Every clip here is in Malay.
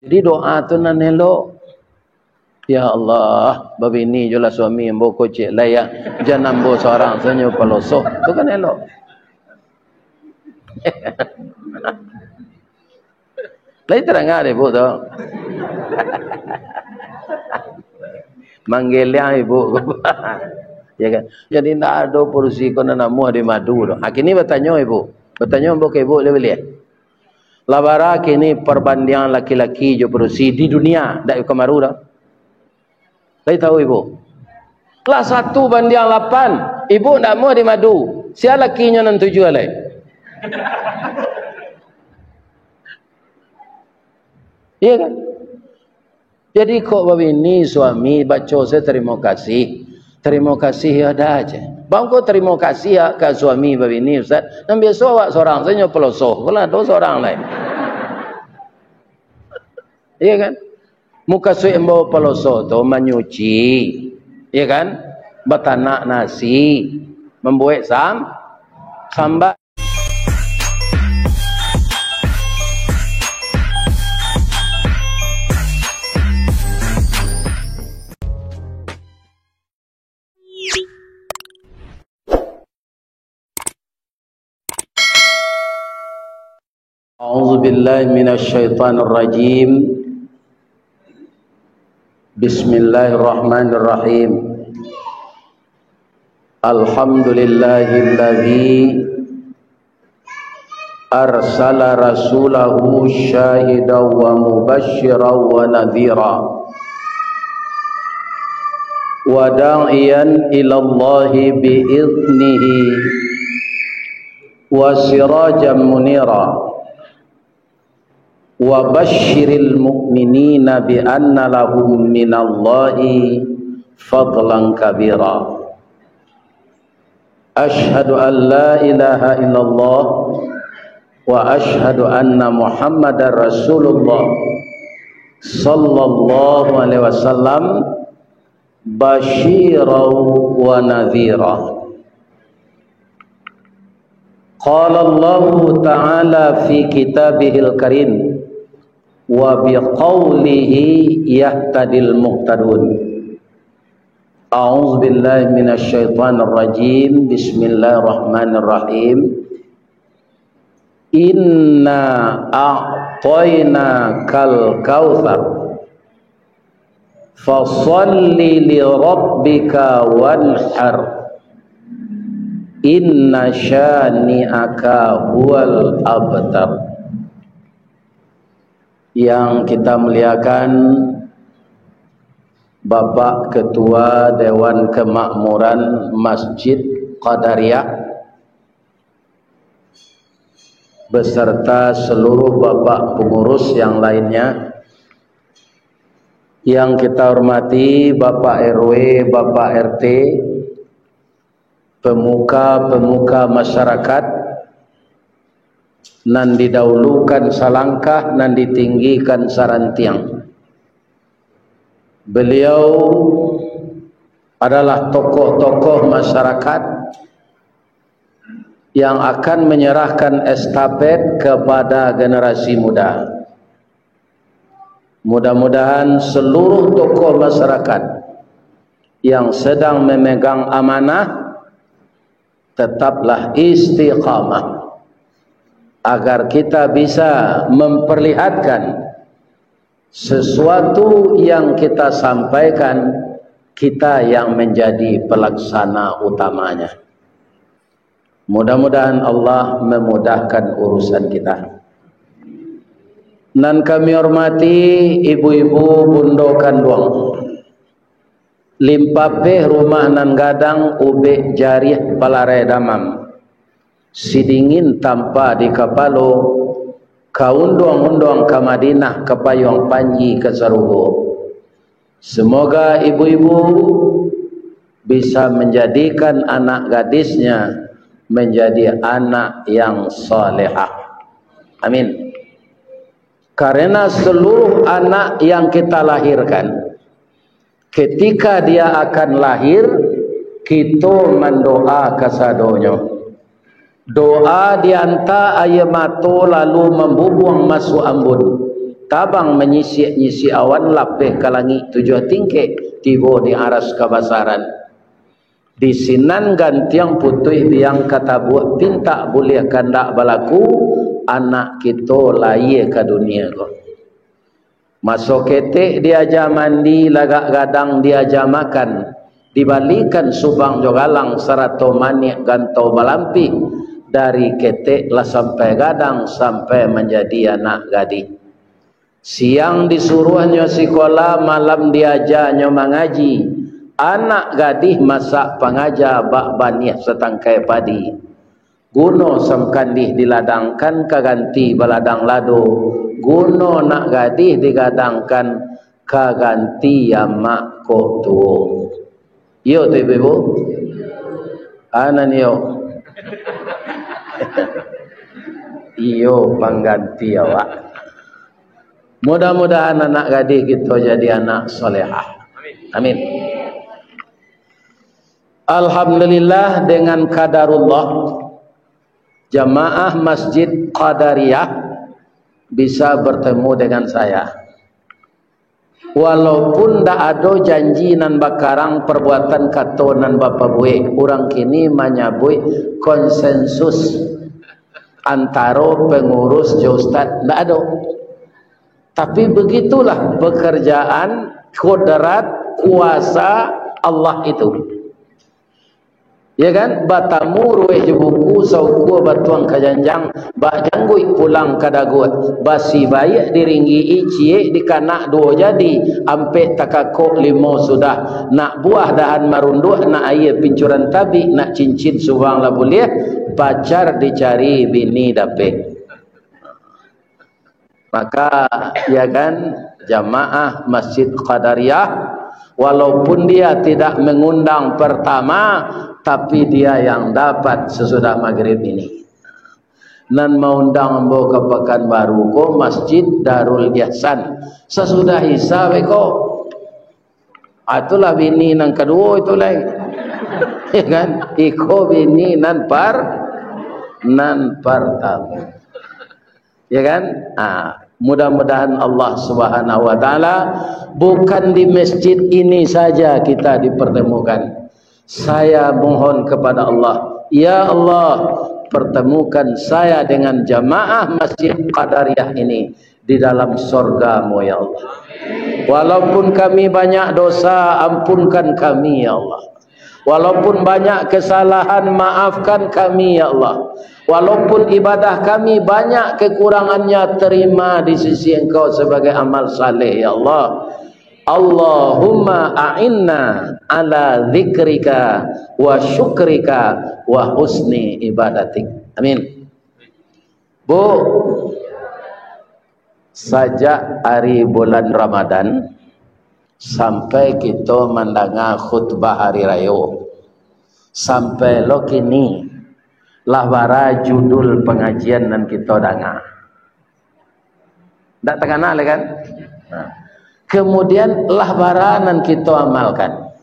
Jadi doa tu nan elok. Ya Allah, babini jual suami yang bawa kocek layak, jangan bawa seorang senyum pelosok. Tu kan elok. Lain terang ibu tu. Manggilnya ibu. Ya kan? Jadi tak ada porsi kau nak namu ada madu tu. Kini bertanya ibu. Bertanya ibu ke ibu boleh. Labara kini perbandingan laki-laki jo porsi di dunia dak kemaru dah. Saya tahu ibu. Lah 1 banding 8. Ibu nak mau di madu. Sia lakinya nan 7 alai. Iya kan? Jadi kok babini suami baca saya terima kasih. Terima kasih ada aja. Bang kau terima kasih ya ke suami babini Ustaz. Dan biasa awak seorang saja pelosok. Kalau ada seorang lain. Iya kan? Muka suik bawa pelosok tu menyuci. Iya kan? Betanak nasi. Membuat sambal. A'udzu billahi minasy syaithanir rajim. Bismillahirrahmanirrahim. Alhamdulillahilladzi arsala rasulahu syahidan wa mubasysyiran wa nadhira wa da'iyan ila Allahi bi idnihi wa sirajan munira wa basyiril mu'minina bi anna lahum minallahi fadlan kabira. Ashhadu an la ilaha illallah wa ashhadu anna Muhammadar Rasulullah sallallahu alaihi wasallam basyiran wa nadhira. Qala Allah ta'ala fi kitabihil karim wa biqaulihi yahtadil muhtadun. A'udzu billahi minasy syaithanir rajim. Bismillahirrahmanirrahim. Inna a'tainakal kautsar fasholli li rabbika wanhar inna syani'aka huwal abtar. Yang kita muliakan Bapak Ketua Dewan Kemakmuran Masjid Qadariyah beserta seluruh Bapak pengurus yang lainnya, yang kita hormati Bapak RW, Bapak RT, pemuka-pemuka masyarakat, nan didahulukan salangkah, nan ditinggikan sarantiang. Beliau adalah tokoh-tokoh masyarakat yang akan menyerahkan estafet kepada generasi muda. Mudah-mudahan seluruh tokoh masyarakat yang sedang memegang amanah tetaplah istiqamah, agar kita bisa memperlihatkan sesuatu yang kita sampaikan, kita yang menjadi pelaksana utamanya. Mudah-mudahan Allah memudahkan urusan kita. Dan kami hormati ibu-ibu bundo kanduang, limpapeh rumah nan gadang ube jarih palare damam, sidingin tanpa di kapalo, kaundong-undong ke Madinah, ke payung panji ke Sarugo. Semoga ibu-ibu bisa menjadikan anak gadisnya menjadi anak yang salehah. Amin. Karena seluruh anak yang kita lahirkan, ketika dia akan lahir, kita mendoa kasadonyo. Doa dianta ayamato lalu membubuang masuk ambun. tabang menyisi awan lapeh ke langit 7 tingkik tiba di aras kebasaran di sinan gantiang putih biang kata buat pinta boleh kandak balaku anak kita lahir ke dunia ko masuk ketik diaja mandi lagak gadang diaja makan dibalikan subang jogalang serato manik gantau balampi dari ketik lah sampai gadang sampai menjadi anak gadis siang disuruhnya sekolah malam diajarnya mengaji anak gadis masak pengajar bak baniah setangkai padi guno semkandih diladangkan kaganti baladang lado guno nak gadis digadangkan kaganti yamak kotu yo tu ibu anan yo iyo pengganti awak mudah-mudahan anak gadis kita jadi anak solehah amin. Alhamdulillah dengan qadarullah jamaah Masjid Qadariyah bisa bertemu dengan saya walaupun tak ada janji nan bakarang perbuatan kato nan bapa buik orang kini menyabui konsensus antara pengurus Ustaz tak ada tapi begitulah pekerjaan kodrat kuasa Allah itu ya kan batamu rueh jebuku sauku batuang kajanjang bak janggui pulang kadagut basi baik diringgi cie dikanak 2 jadi ampe takakok 5 sudah nak buah dahan marunduh nak air pincuran tabi nak cincin subang lah boleh pacar dicari bini dapet maka ya kan jamaah Masjid Qadariyah walaupun dia tidak mengundang pertama tapi dia yang dapat sesudah maghrib ini nan mengundang ambo ke Pekanbaru ko Masjid Darul Ihsan sesudah Isya ko itulah bini nan kedua itu lain ya kan iko bini nan pertama ya kan mudah-mudahan Allah Subhanahu wa taala bukan di masjid ini saja kita dipertemukan. Saya mohon kepada Allah, ya Allah, pertemukan saya dengan jamaah Masjid Qadariyah ini di dalam surga-Mu ya Allah. Walaupun kami banyak dosa, ampunkan kami ya Allah. Walaupun banyak kesalahan, maafkan kami ya Allah. Walaupun ibadah kami banyak kekurangannya, terima di sisi Engkau sebagai amal saleh ya Allah. Allahumma a'inna ala dzikrika wa syukrika wa husni ibadatik. Amin. Bu, sejak hari bulan Ramadan sampai kita mendengar khutbah hari raya sampai lo kini lah bara judul pengajian dan kita dengar tak terkenal kan kemudian lah bara dan kita amalkan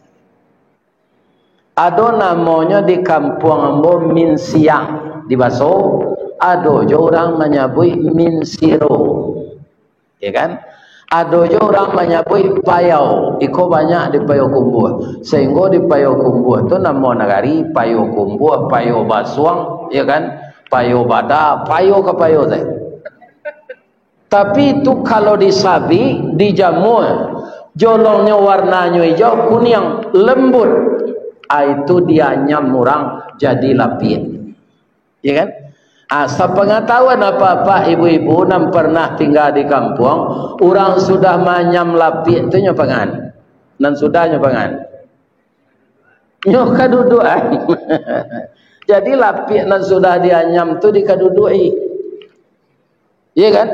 ada namanya di kampung ambo min siang di Baso ada je orang menyebut min siro ya kan ada je orang menyebut payau iko banyak di payau kumbuh sehingga di payau kumbuh tu nama negari payau kumbuh payau basuang ya kan payau bada payau ke payau teh tapi itu kalau disabi dijamur jolongnya warnanya hijau kuning lembut itu dia nyam orang jadi lapis ya kan sepengetahuan apa-apa ibu-ibu yang pernah tinggal di kampung orang sudah manyam lapik itu nyopangan dan sudah nyopangan nyok kaduduan jadi lapik dan sudah dianyam itu dikadudui iya kan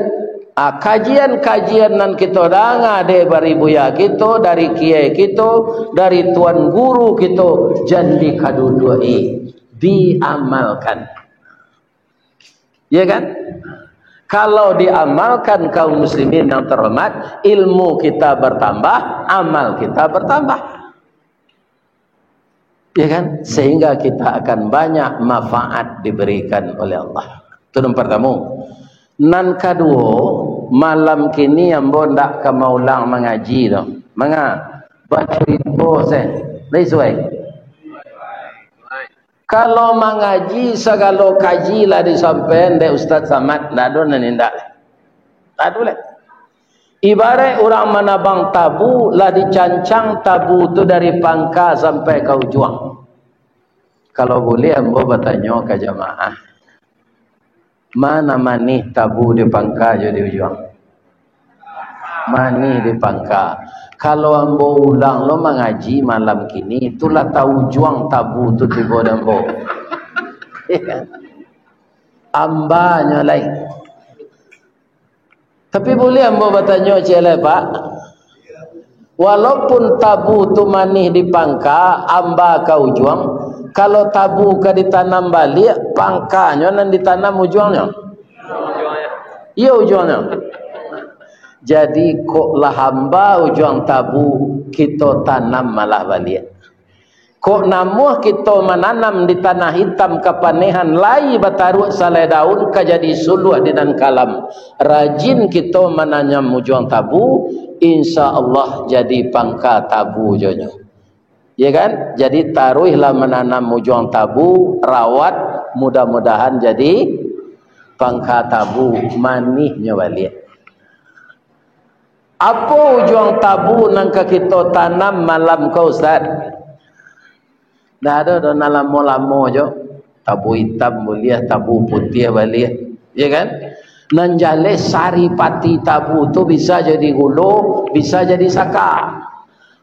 kajian-kajian yang kita dengar dari buya kita dari kiai kita dari tuan guru kita jadi kadudui diamalkan ya kan kalau diamalkan kaum muslimin yang terhormat ilmu kita bertambah amal kita bertambah ya kan sehingga kita akan banyak manfaat diberikan oleh Allah itu yang pertama nan kedua malam kini ambo ndak ke maulang mengaji dah. Manga baca itu saya. Lesuai. Kalau mengaji segala kaji lah disampaikan de Ustaz Samad ndak ada nindak. Tak ada lah. Ibarat orang menabang tabu lah dicancang tabu tu dari pangkal sampai ke ujung. Kalau boleh ambo bertanya ke jamaah. Mana manih tabu di pangkal je di ujung? Manih di pangkal. Kalau ambo ulang lo mengaji malam kini, itulah tahu juang tabu tu tiba ambo. Ambanya lain. Tapi boleh ambo bertanya cile Pak. Walaupun tabu tu manih di pangkal, amba kau juang. Kalau tabu ka ditanam balik, pangkanya nan ditanam ujungnya. Iya ujungnya. Jadi kok lah hamba ujung tabu kita tanam malah balik. Kok namuh kita menanam di tanah hitam kepanehan lai bataruk salai daun ka jadi suluh di dan kalam. Rajin kita menanam ujung tabu, insya-Allah jadi pangka tabu jonyo. Ya kan? Jadi taruhlah menanam ujung tabu, rawat, mudah-mudahan jadi pangka tabu manihnya balik. Apa ujung tabu nang kita tanam malam kau Ustaz? Dah ada dah lama-lama je. Tabu hitam boleh, tabu putih boleh. Ya kan? Nan jale sari pati tabu tu bisa jadi gulu, bisa jadi saka.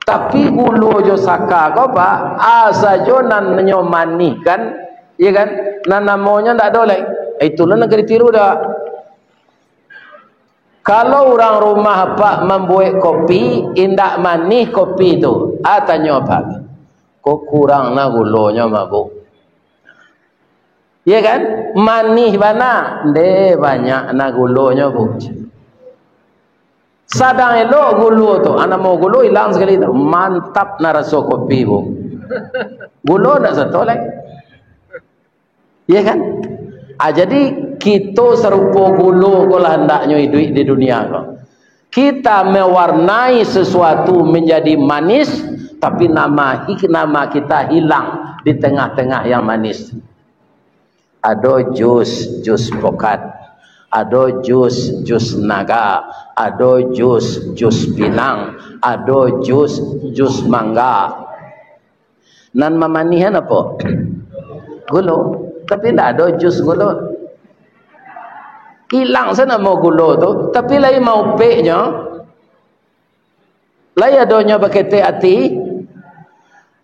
Tapi gulu jo saka kau Pak, asajo nan nyomani kan? Ya kan? Nan namanya ndak ada lagi. Itulah negeri tiru dah. Kalau orang rumah Pak membuat kopi, indak manis kopi tu. Tanya Pak, kok kurang na gulanya mabuk? Ya kan? Manis mana? De banyak na gulanya bu. Sadang elok gulu tu. Anak mau gulu hilang sekali tu. Mantap na rasa kopi bu. Gulu nak satu lagi. Ya kan? Jadi kita serupa gulu kalau hendaknya hidup di dunia kau. Kita mewarnai sesuatu menjadi manis, tapi nama kita hilang di tengah-tengah yang manis. Ada jus pokat, ada jus naga, ada jus pinang, ada jus mangga. Nan memanihan apa? Gulu. Tapi tidak ada jus gula. Hilang sana mau gula tu. Tapi lain mau peknya. Lain adanya pakai teh hati.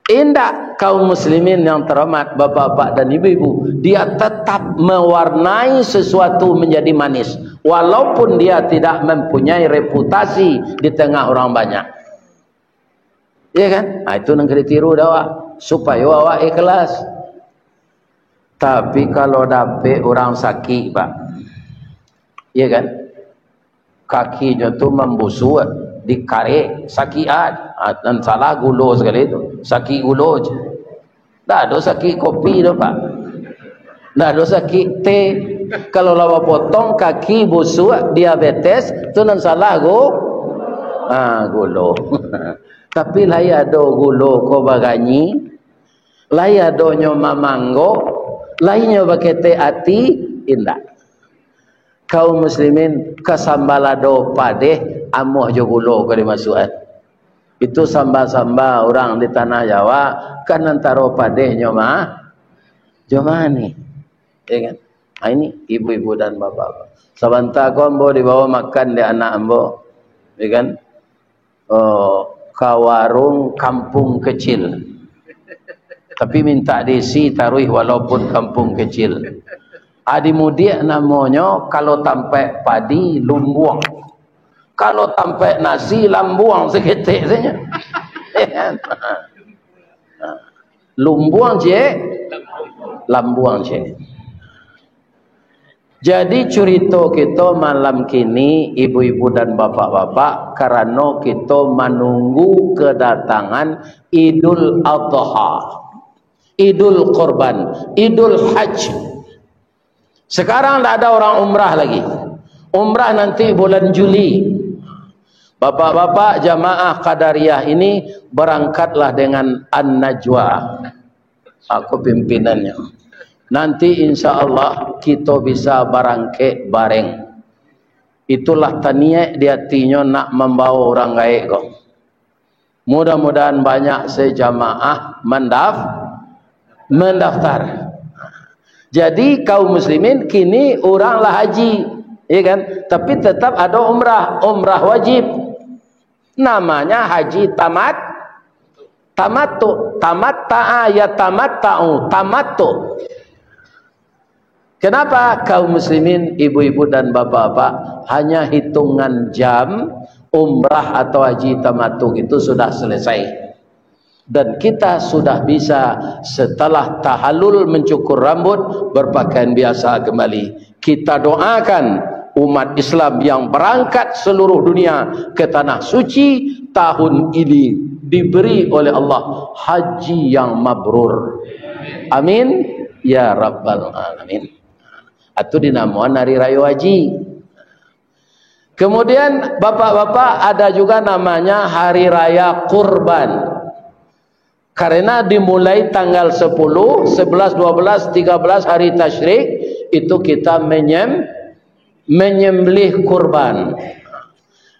Indak kaum muslimin yang terhormat, bapak-bapak dan ibu-ibu. Dia tetap mewarnai sesuatu menjadi manis. Walaupun dia tidak mempunyai reputasi di tengah orang banyak. Ya kan? Nah, itu nak kena tiru dah awak. Supaya awak ikhlas. Tapi kalau dapat orang sakit Pak, ya kan, kakinya tu membusuk, dikarik, sakitan, dan salah gulo sekali itu, sakit gulo je. Tak ada sakit kopi tu Pak, tak ada sakit teh. Kalau lawa potong kaki busuk, diabetes, tu nan salah gulo. Tapi lai ada gulo ko baganyi, lai ada nyoma manggo. Lainnya pakai teh hati indah. Kaum muslimin kesambalado padeh amuh jo gulo ko dimasukan. Itu sambal-sambal orang di tanah Jawa kan antara padehnya mah jomani. Ya kan? Nah, ini ibu-ibu dan bapak-bapak. Sebentar ko ambo dibawa makan di anak ambo. Ya kan? Ke warung kampung kecil. Tapi minta diisi taruh walaupun kampung kecil. Adi mudik namanya kalau tampak padi lumbuang. Kalau tampak nasi lambuang seketik saja. Lumbuang je, lambuang je. Jadi cerita kita malam kini ibu-ibu dan bapak-bapak karena kita menunggu kedatangan Idul Adha. Idul Qurban, Idul Hajj. Sekarang tak ada orang umrah lagi. Umrah nanti bulan Juli. Bapak-bapak jamaah Qadariyah ini berangkatlah dengan An-Najwa. Aku pimpinannya. Nanti insya Allah kita bisa barangke bareng. Itulah taniak di hatinya nak membawa orang gaib kau. Mudah-mudahan banyak sejamaah mendaftar. Jadi kaum muslimin kini oranglah haji, ya kan? Tapi tetap ada umrah wajib. Namanya haji tamattu. Tamatta'a ya tamatta'u, tamattu. Kenapa kaum muslimin, ibu-ibu dan bapak-bapak, hanya hitungan jam umrah atau haji tamattu itu sudah selesai. Dan kita sudah bisa setelah tahallul mencukur rambut, berpakaian biasa kembali. Kita doakan umat Islam yang berangkat seluruh dunia ke tanah suci tahun ini diberi oleh Allah haji yang mabrur. Amin ya rabbal alamin. Itu dinamakan hari raya haji. Kemudian bapak-bapak ada juga namanya hari raya kurban. Karena dimulai tanggal 10, 11, 12, 13 hari tasyrik itu kita menyembelih kurban.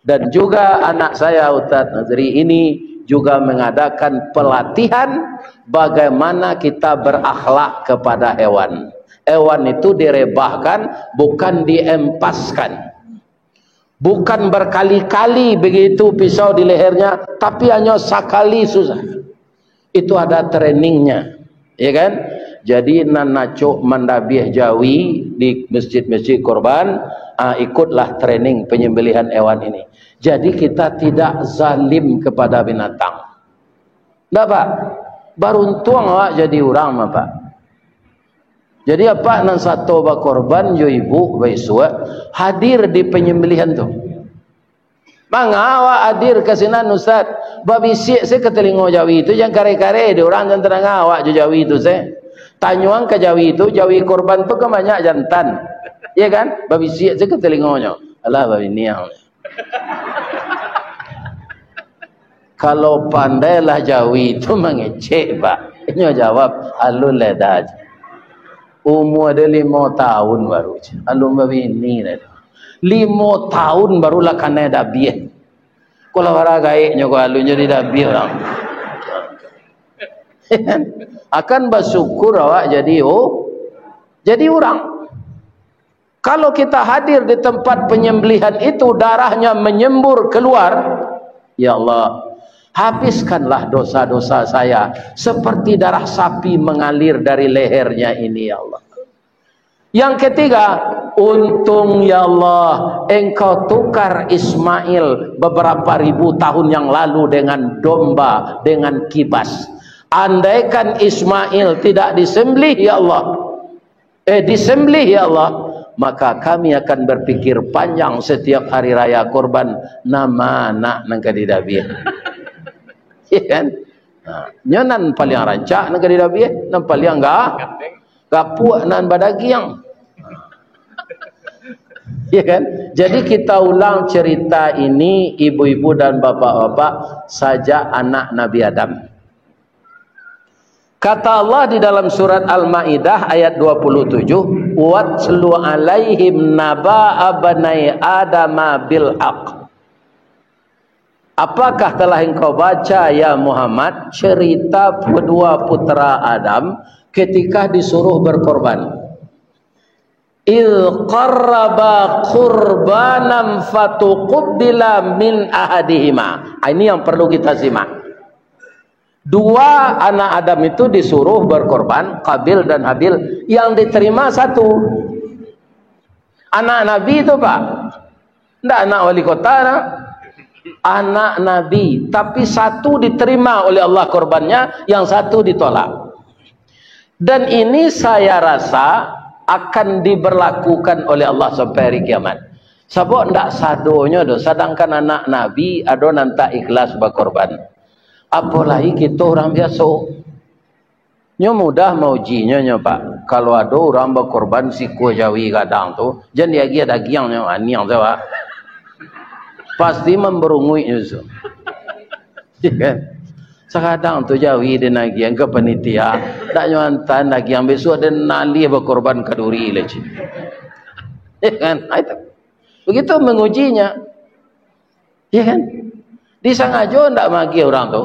Dan juga anak saya Ustaz Nazri ini juga mengadakan pelatihan bagaimana kita berakhlak kepada hewan. Hewan itu direbahkan, bukan diempaskan. Bukan berkali-kali begitu pisau di lehernya, tapi hanya sekali susah. Itu ada trainingnya, ya kan? Jadi nanacuk mandabih jawi di masjid-masjid korban, ikutlah training penyembelihan hewan ini. Jadi kita tidak zalim kepada binatang. Nggak Pak? Beruntung awak jadi orang Pak. Jadi apa nan satu korban yo ibu baisua hadir di penyembelihan tu. Mangawak hadir ke sinan Ustaz. Babi siak saya ke telingo Jawi itu yang kare-kare di orang yang tenang awak jo Jawi itu saya. Tanyuang ke Jawi itu, Jawi korban tu ke banyak jantan. Ya kan? Babi siak saya ke telingonya. Alah babi niang. Kalau pandailah Jawi itu mengecek Pak. Ini jawab alul ledaj. Umur ada 5 tahun baru. Alum babi ini dah. 5 tahun barulah kena dabiah. Kalau orang gaiknya kau alun jadi dabiah orang. Akan bersyukur awak jadi orang. Kalau kita hadir di tempat penyembelihan itu darahnya menyembur keluar, ya Allah, habiskanlah dosa-dosa saya seperti darah sapi mengalir dari lehernya ini ya Allah. Yang ketiga, untung ya Allah engkau tukar Ismail beberapa ribu tahun yang lalu dengan domba, dengan kibas. Andaikan Ismail tidak disembelih ya Allah, disembelih ya Allah, maka kami akan berpikir panjang setiap hari raya korban nama anak nang kadidabiah. Ya kan? Nah, nyonan paling rancak nang kadidabiah, nan paling enggak puak nan badagiang. Ya kan? Jadi kita ulang cerita ini ibu-ibu dan bapak-bapak saja anak Nabi Adam. Kata Allah di dalam surat Al-Maidah ayat 27, "Watslu 'alaihim naba'a banai Adama bil haqq." Apakah telah engkau baca ya Muhammad cerita kedua putra Adam ketika disuruh berkorban? Il qarraba qurbanan fatuqbila min ahadihima. Ini yang perlu kita simak. Dua anak Adam itu disuruh berkorban, Qabil dan Habil, yang diterima satu. Anak Nabi itu Pak, tidak anak wali kota, anak Nabi, tapi satu diterima oleh Allah korbannya, yang satu ditolak. Dan ini saya rasa akan diberlakukan oleh Allah sampai hari kiamat. Sebab ndak sadonya doh, sedangkan anak Nabi ada nanti ikhlas berkorban. Apalagi kita orang biasa. Nyo mudah maujinya nyo Pak. Kalau ada orang berkorban siku jawi kadang tu, jangan dia gia daging nyo aniang jawa. Pasti memberungui nyo. Kan? Sekadang tu jawi dia nagiang ke panitia, tak nyo antan nagiang besok dia nali berkorban kaduri leci. Kan? Begitu mengujinya. Ya kan? Disengaja ndak magi orang tu.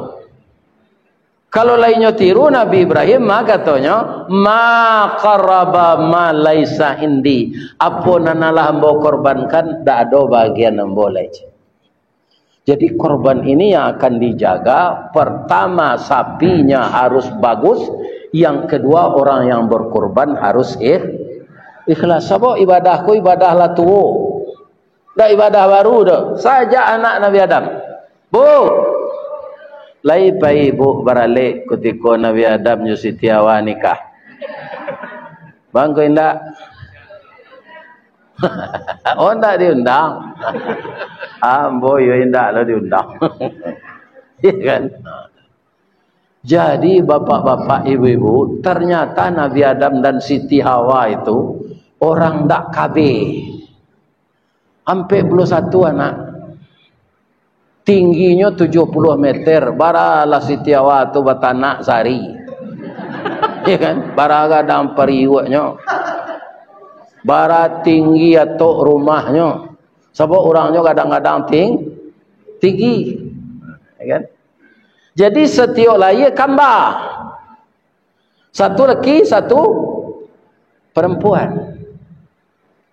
Kalau lainnya tiru Nabi Ibrahim, maka katanya ma qaraba ma laisa indi. Apa nanalah hamba korbankan, tak ada bagian hamba lagi. Jadi korban ini yang akan dijaga. Pertama, sapinya harus bagus. Yang kedua, orang yang berkorban harus ikhlas. Sebab ibadahku ibadah lah tu. Tak ibadah baru dah. Saja anak Nabi Adam. Bu, lai pai ibu baralik ketika Nabi Adam dan Siti Hawa nikah. Bang ko indak? Oh ndak diundang. Ambo yo indak lah diundang. Ya kan? Jadi bapak-bapak ibu-ibu, ternyata Nabi Adam dan Siti Hawa itu orang ndak kabeh. Sampai 21 anak. Tingginya 70 meter. Baralah Siti Hawa tu batanak sari. Ya kan? Bara gadang periwaknya. Bara tinggi atau rumahnya. Sebab orangnya kadang-kadang tinggi. Ya kan? Jadi setiap lahir kambah. Satu laki, satu perempuan.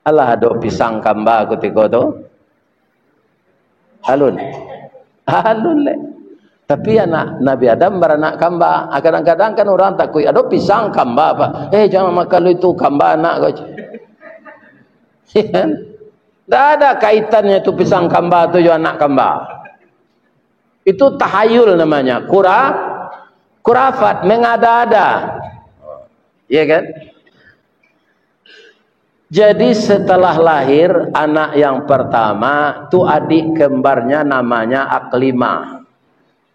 Allah ada pisang kambah ketika tu. Halun le. Tapi anak Nabi Adam beranak kambah. Kadang-kadang kan orang takut ada pisang kambah Pak. Jangan makan itu kambah anak kau. Tak ada kaitannya itu pisang kambah tu juga anak kambah. Itu tahayul namanya. Kurafat, mengada-ada. Iya kan? Jadi setelah lahir anak yang pertama tu adik kembarnya namanya Aklimah.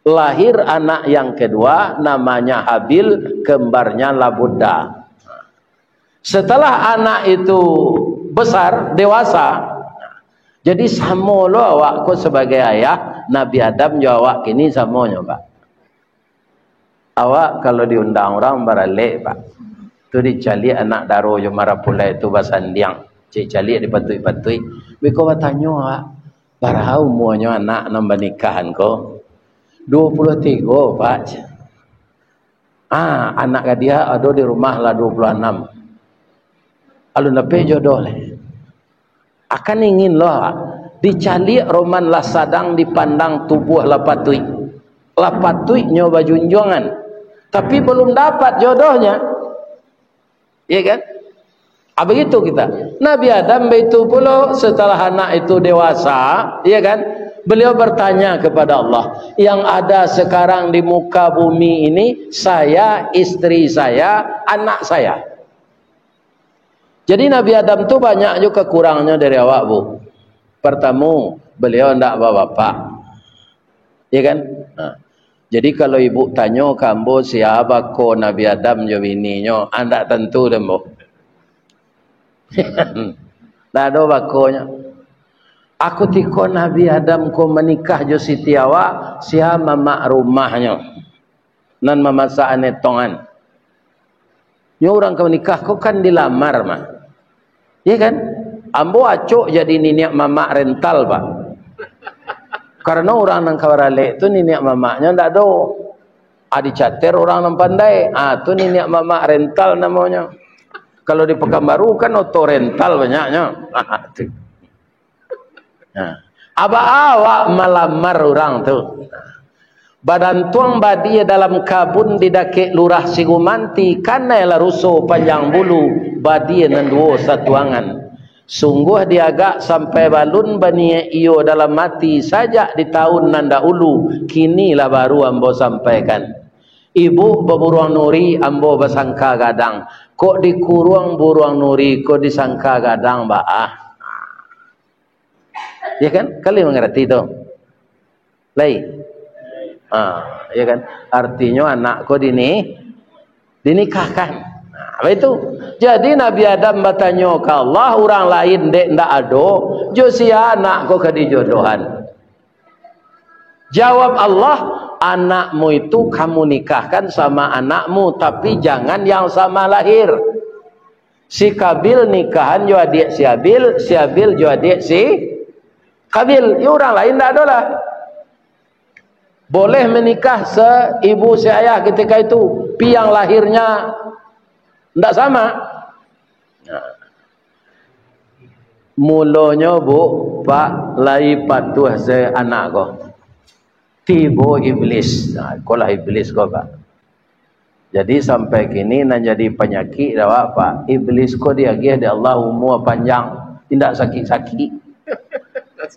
Lahir anak yang kedua namanya Habil, kembarnya Labudda. Setelah anak itu besar, dewasa, jadi sama lo awakku sebagai ayah, Nabi Adam jo awak kini samanya Pak. Awak kalau diundang orang baralik Pak. Tu dicali anak daro jo marapulai tu basandiang. Cik cali dipatui-patui. Beko bertanya awak, barah umurnya anak nambah nikahan ko? 23 Pak. Anak dia ada di rumah lah 26. Alun lebih jodoh leh. Akan ingin loh dicali roman lah sadang dipandang tubuh lapatui. Lapatui nyoba junjungan. Tapi belum dapat jodohnya. Ya kan? Begitu kita. Nabi Adam itu pula setelah anak itu dewasa, ya kan? Beliau bertanya kepada Allah, yang ada sekarang di muka bumi ini saya, istri saya, anak saya. Jadi Nabi Adam tu banyak juga kekurangannya dari awak Bu. Pertama, beliau tidak bapak. Ya kan? Jadi kalau ibu tanya kamu siapa ko Nabi Adam jo bininya, anda tentu demo. Tak ada bakonya. Aku tiko Nabi Adam ko menikah jo Siti Hawa, siapa mama rumahnya. Nan mama saane tongan. Yo orang ke menikah kau kan dilamar mah. Ya kan? Ambo acuk jadi niniak mama rental Pak. Karena orang nang kawarale tu niniak mamaknya ndak ada. Dicater orang nang pandai. Tu niniak mamak rental namanya. Kalau di Pekanbaru kan auto rental banyaknya. Awak melamar orang tu. Badan tuang badia dalam kabun didake lurah Sigumanti karena la rusuh panjang bulu badia nanduo satuangan. Sungguh diagak sampai balun bani iyo dalam mati saja di tahun nanda ulu, kinilah baru ambo sampaikan. Ibu beburuang nuri ambo bersangka gadang. Kok dikurung buruang nuri, kok disangka gadang baah. Ya kan? Kalian mengerti itu? Lai. Ya kan? Artinya anakku dinikahkan. Nah, itu. Jadi Nabi Adam bertanya ke Allah, orang lain dek ndak ado, jo sia anak ko ke dijodohan. Jawab Allah, anakmu itu kamu nikahkan sama anakmu, tapi jangan yang sama lahir. Si Kabil nikahan jo adik si Habil, si Habil jo adik si Kabil. Ya orang lain ndak ada lah. Boleh menikah seibu seayah ketika itu, pi yang lahirnya ndak sama. Nah. Mulanya bu, pak lai patuh se anak ko. Tibo iblis. Nah, kolah iblis ko pak. Jadi sampai kini nak jadi penyakit dah pak. Iblis ko dia gih di Allah umur panjang, tidak sakit-sakit.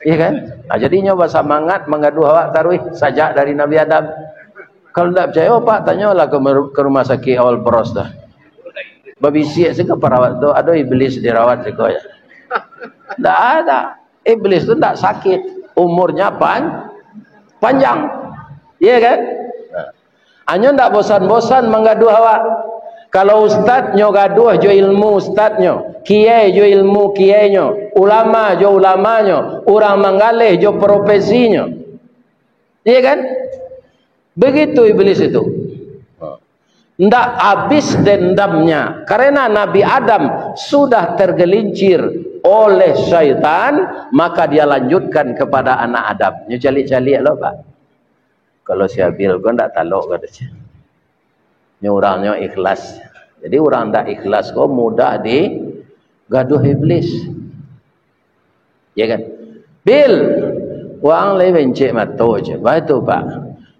Iya kan? Nah, jadi nyoba semangat mengadu awak taruih sajak dari Nabi Adam. Kalau tidak percaya pak, tanyalah ke rumah sakit awal beros dah. Babi siap sih ke perawat tu, ada iblis dirawat sih ya. Tak ada. Iblis tu tak sakit, umurnya panjang. Iya kan? Hanya tak bosan-bosan menggaduh awak. Kalau ustaz nyo gaduh jo ilmu ustaznyo, kiai jo ilmu kiainya, ulama jo ulamanya, orang menggalih jo profesinya. Iya kan? Begitu iblis itu. Ndak habis dendamnya karena Nabi Adam sudah tergelincir oleh syaitan, maka dia lanjutkan kepada anak Adam. Nyo calik-calik lo pak. Kalau si Habil kau ndak talok katanya. Nyo orangnya ikhlas. Jadi orang ndak ikhlas kau mudah di gaduh iblis. Ya kan? Bil, wang le bencik mato je. Betul pak.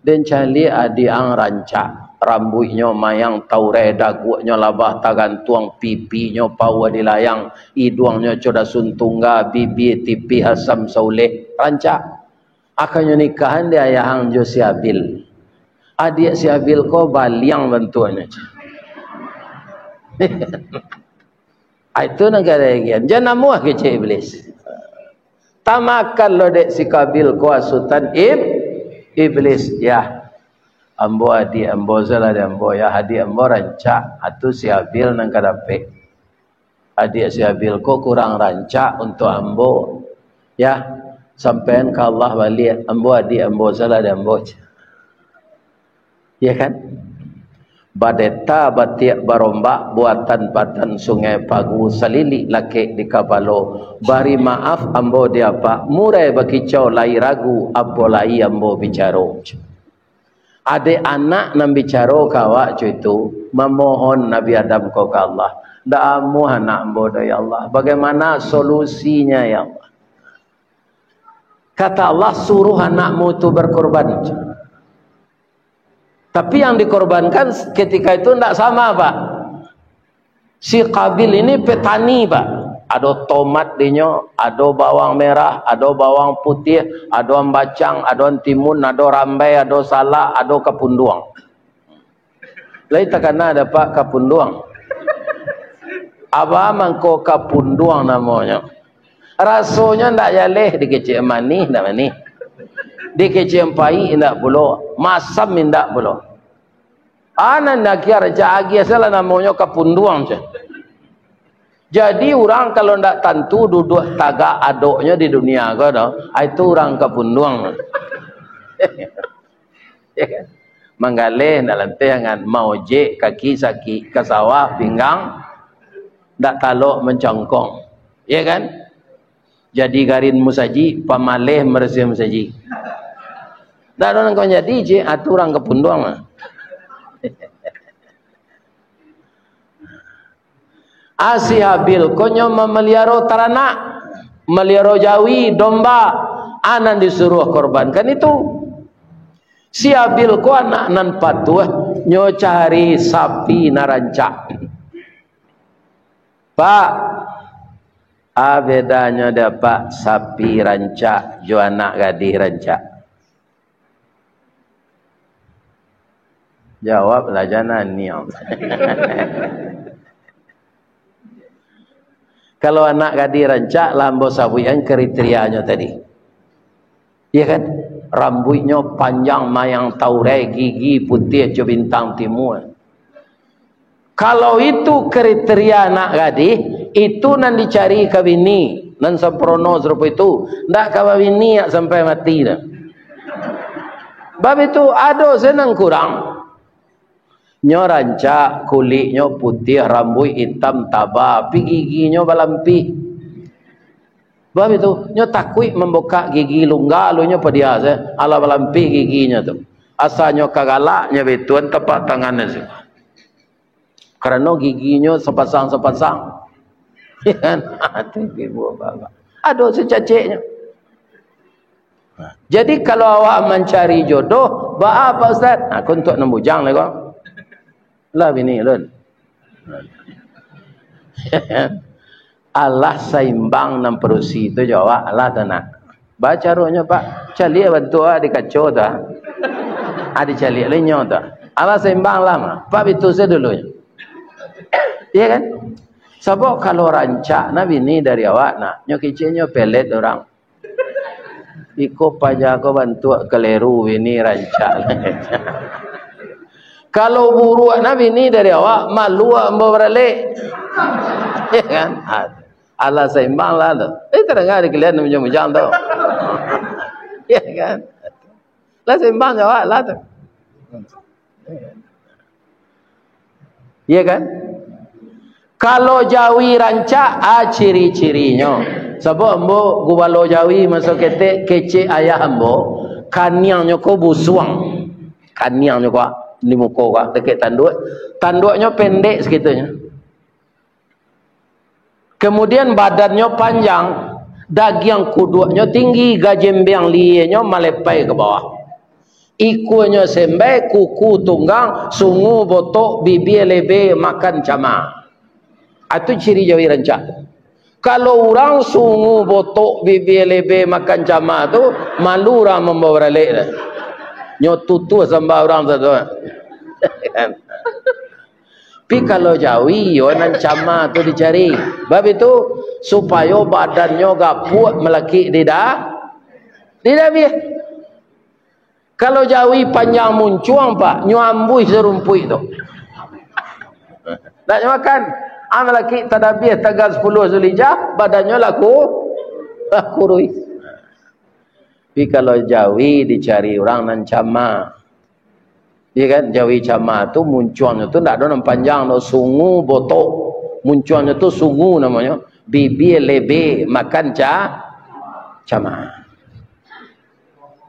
Dan cali adi ang rancak. Rambutnya mayang taure dagunya labah tagantuang pipinya pawa dilayang hidungnya coda suntungga bibi tipi hasam sauleh rancak akannya nikahan dia ayahang jo si Habil adik si Habil ko baliang bentuknya itu negara yang jangan muah kece iblis tamakan lo dek si Kabil ko asutan iblis ya ambo adi ambo zala de ambo ya hadi ambo rancak atu si Habil nang kadape adik si Habil ko kurang rancak untuk ambo ya sampean ke Allah balik ambo adi ambo zala de ambo ya kan badeta batiak barombak buatan patan sungai pagu salili laki di kapalo bari maaf ambo dia pak murai bakicau lai ragu ambo lai ambo bicaro. Adik anak nan bicara kawak itu memohon Nabi Adam kau ke Allah. Dak amu anak bodoh ya Allah. Bagaimana solusinya ya Allah? Kata Allah suruh anakmu itu berkorban. Tapi yang dikorbankan ketika itu tidak sama pak. Si Kabil ini petani pak. Ada tomat dinyo, ada bawang merah, ada bawang putih, ada bacang, ada timun, ada rambai, ada salak, ada kapunduang. Lai takana ada pak kapunduang. Apa mangko kapunduang namanya? Rasanya ndak yaleh dikecik manis ndak manis. Dikecik pai ndak pulo, masam ndak pulo. Ana nak kira jagi asal namanya kapunduang je. Jadi orang kalau ndak tentu duduk tagak adoknya di dunia kau dah, itu orang kapunduang. Menggalih dalam tangan mau je kaki sakit ke sawah pinggang ndak talok mencongkong. Ya kan? Jadi garin musaji pamaleh meresih musaji. Ndak orang kau jadi je aturan kapunduang. Si Habil konyo memelihara teranak, melihara jawi, domba, anan disuruh korbankan itu. Si Habil ko anak nan patuh nyo cari sapi narancak. Pak, bedanya dapat sapi rancak jo anak gadis rancak. Jawablah jangan niam. Kalau anak gadis rancak lambo sabuyan kriterianya tadi. Iya kan? Rambutnya panjang mayang taure gigi putih jo bintang timur. Kalau itu kriteria nak gadis, itu nan dicari ke bini, nan sempurna serupa itu. Ndak ke bini sampai mati dah. Bab itu ada senang kurang. Nyo rancak, kulitnya putih, rambut hitam tabah, pi giginya balampi. Bab itu nyo takut membuka gigi lungga, lunya pedia ala balampi giginya tu. Asalnya kagalaknya betuan tepat tangannya sih. Karena giginya sepasang-sepasang. Ya kan? Ibu bapa. Aduh secaciknya. Jadi kalau awak mencari jodoh, apa Ustaz? Aku untuk nembujang lah kau. Lah bini lun. Allah seimbang nam perusi itu jawab Allah tanah. Baca rohnya Pak. Cali bantu di kacau dah. Ada cali lainnya dah. Allah seimbang lama. Pak itu saya dulunya. Iya kan? Sebab kalau rancak Nabi ni dari awak nak nyokicenya pelet orang. Iko pajak ko bantu keleru ini rancak. Kalau buruk Nabi ni dari awak malu ambo beralik. Iya kan? Allah seimbang lah tu. Terdengar di kalian mujang-mujang tu. Iya kan? Allah seimbang jawab lah tu. Iya kan? Kalau Jawi rancak, ciri-cirinya. Sebab ambo gubalo Jawi masuk ketek kecik ayah ambo, kaniangnya ko busuang. Kaniangnya ko di muka ko dekat tanduk. Tanduknya pendek sekitunya. Kemudian badannya panjang, daging kuduknya tinggi, gajembang lienya melepai ke bawah. Ikunya sembai, kuku tunggang, sungu botok, bibir lebe, makan cama. Itu ciri Jawi rancak. Kalau orang sungu botok bibir lebe makan cama tu malu orang membawa balik dah. Nyotutu sembah orang tu. Tapi kalau Jawi yo nan cama tu dicari. Bab itu supaya badannya gapuk melaki di dah. Di dah biar. Kalau Jawi panjang muncuang Pak, nyambuh serumpui tu. Nak makan amal laki tadabih tanggal 10 Zulhijjah badannya laku rui. Tapi kalau Jawi dicari orang nan cama. Ya kan? Jawi cama tu muncuannya tu tak ada nama panjang no sungu botok. Muncuannya tu sungu namanya. Bibir lebe makan cama.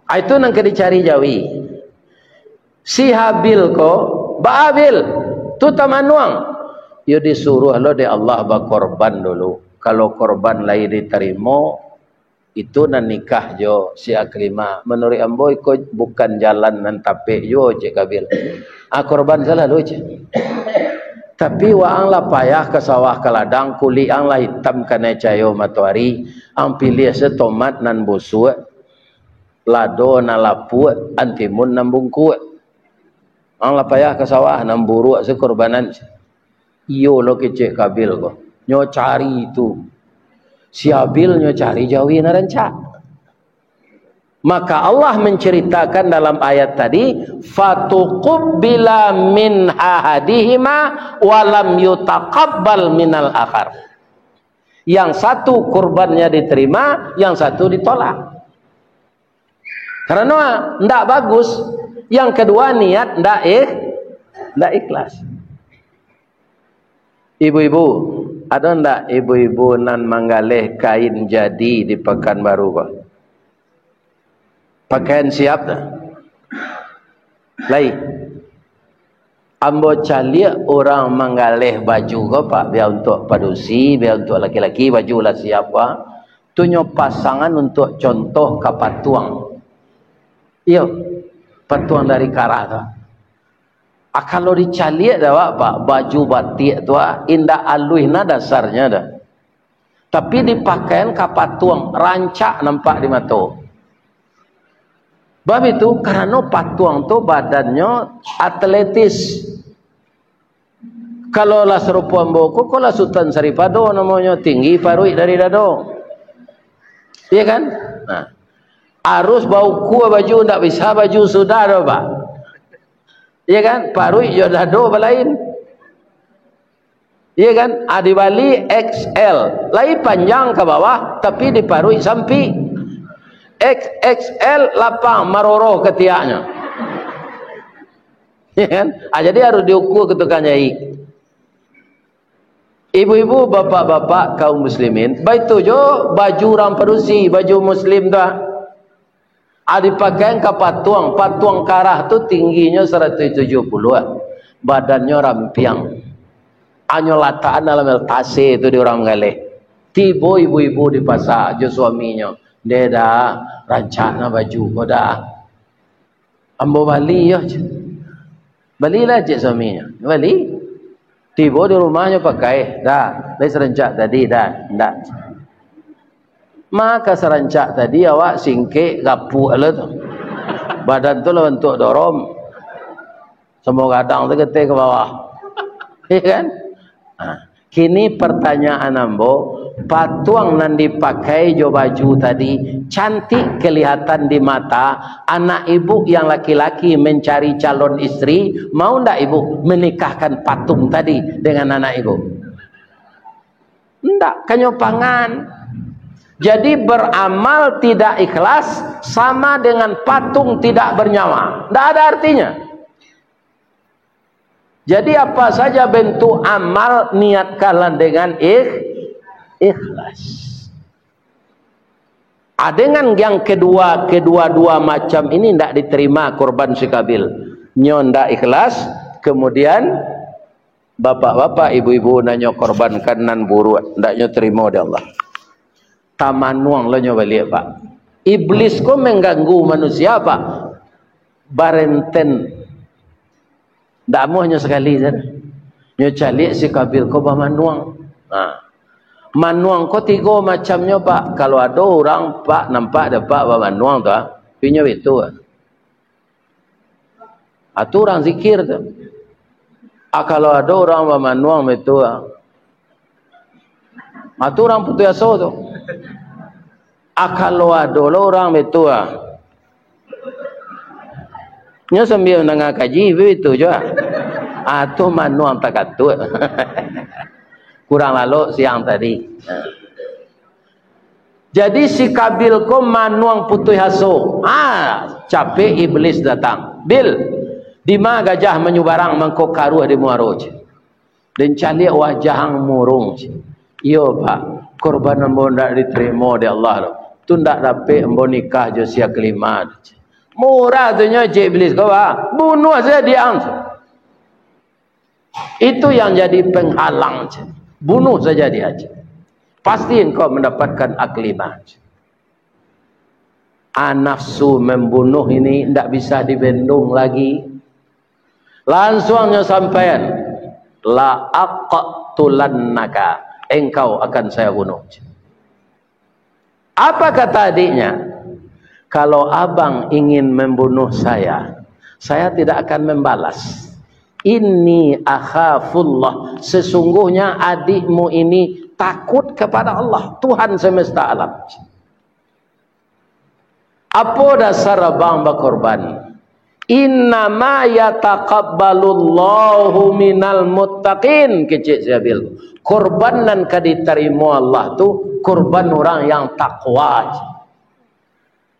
Itu nang dicari Jawi. Si Habil ko, ba Habil tu tamanuang. Dia disuruh lo de Allah berkorban dulu. Kalau korban lain diterima, itu nan nikah jo si Akrimah. Menurut ambo ikut bukan jalan nan tapek jo cik Kabil. Korban salah lo cik. Tapi waang lah payah ke sawah ke ladang, kulit ang lah hitam kena cahaya matahari, ang pilih setomat nan busuk, lado nan lapuk, antimun nan bungkuk. Ang lah payah ke sawah nan buruk sekorbanan. Iyo lo kecik Kabil ko. Nyo cari itu. Si Habil nyo cari Jawi na rancak. Maka Allah menceritakan dalam ayat tadi, fatuqbila min ahadihima walam yutaqabbal minal akhar. Yang satu kurbannya diterima, yang satu ditolak. Karena ndak bagus. Yang kedua niat ndak ikhlas. Ibu-ibu, ada ndak ibu-ibu nan manggalih kain jadi di Pekanbaru kok? Pakaian siap dah. Lai. Ambo caliak orang manggalih baju kok Pak, biar untuk padusi, biar untuk laki-laki baju lah siap Pak. Tunyo pasangan untuk contoh kapatuang. Iyo, patuang dari karah tu. Kalau dicaliak dah Pak, baju batik tu indah aluihna dasarnya dah. Tapi dipakaian kapatuang, rancak nampak di mata. Sebab itu karena patuang tu badannya atletis. Kalau lah serupa mboko, kalau Sultan Saripado namanya tinggi parui dari dado. Iya kan? Nah, harus bau kuah baju tak bisa baju sudah dah Pak. Iya kan? Parui jo dado balain. Iya kan? Di Bali XL, lagi panjang ke bawah tapi diparui sampi. XXL lapang maroro ketiaknya. Iya kan? Jadi harus diukur ketukan nyai. Ibu-ibu, bapak-bapak kaum muslimin, baik tujuh baju orang perusi, baju muslim tu. Dipakai ke patuang karah tu tingginya 170, badannya rampiang. Anyo lataan dalam tase itu di orang galeh. Tiba ibu-ibu di pasar jo suaminya. Dia dah rancana baju ko dah. Ambo bali ya. Balilah cik suaminya. Bali. Tiba di rumahnya pakai dah. Dia serencak tadi dah. Ndak. Maka serencak tadi awak singkik gapu ala tu. Badan tu lah bentuk dorom. Semua kadang tu ketik ke bawah. Iya kan? Kini pertanyaan ambo, patuang nan dipakai jo baju tadi cantik kelihatan di mata. Anak ibu yang laki-laki mencari calon istri, mau ndak ibu menikahkan patung tadi dengan anak ibu? Ndak, kenyopangan. Jadi beramal tidak ikhlas sama dengan patung tidak bernyawa. Ndak ada artinya. Jadi apa saja bentuk amal niatkanlah dengan ikhlas. Dengan yang kedua macam ini tidak diterima korban si Kabil. Nyo ndak ikhlas, kemudian bapak-bapak, ibu-ibu nanyo korbankan nan buru, ndak nyo terima oleh Allah. Tamanuang lo nyo balik pak. Iblis ko mengganggu manusia pak. Barenten. Tak mau hanya sekali saja. Nyo calik si Kabil ko ba manuang. Manuang ko tiga macamnya pak. Kalau ada orang pak nampak dapat ba manuang tu, punya itu. Itu orang zikir tu. Kalau ada orang ba manuang itu, itu orang putus asa tu. Kalau ada orang itu, nyo sambil nangah kaji begitu juga. Itu manuang tak katut. Kurang lalu siang tadi. Jadi si Kabil ko manuang putus haso. Capek iblis datang. Bil, di mana gajah menyubarang mangkok karuh di muaroj. Dan calik wajah ang murung. Yo pak, korban ambo ndak diterima di Allah. Tu ndak dapat ambo nikah jo sia kelima. Murah tu nya cik iblis kau bunuh saja dia. Itu yang jadi penghalang. Bunuh saja dia. Pasti engkau mendapatkan aklimah. Nafsu membunuh ini tidak bisa dibendung lagi. Langsungnya sampaian, la aqtulannaka, engkau akan saya bunuh. Apa kata adiknya? Kalau abang ingin membunuh saya tidak akan membalas. Inni akhafullah, sesungguhnya adikmu ini takut kepada Allah, Tuhan semesta alam. Apa dasar abang berkorban? Innama yataqabbalullahu minal muttaqin. Kecik Zabil, korban dan diterima Allah tu korban orang yang takwa.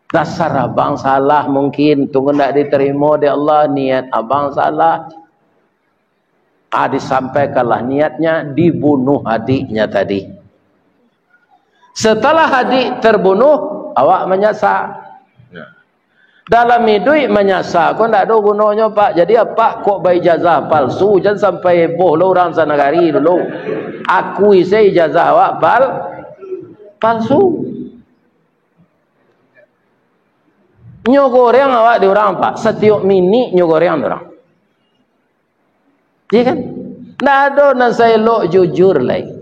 Dasar abang salah mungkin, tunggu nak diterima di Allah, niat abang salah. Disampaikanlah niatnya, dibunuh adiknya tadi. Setelah adik terbunuh, awak menyasar. Dalam hidup menyasar, kau tak ada gunanya pak. Jadi apa kok bayi ijazah palsu? Jangan sampai heboh lo orang sana negari dulu. Akui saya ijazah awak palsu. Nyogoreng awak di orang pak, setiap minit nyogoreng orang. Iya kan? Tidak ada nak saya lo jujur lagi.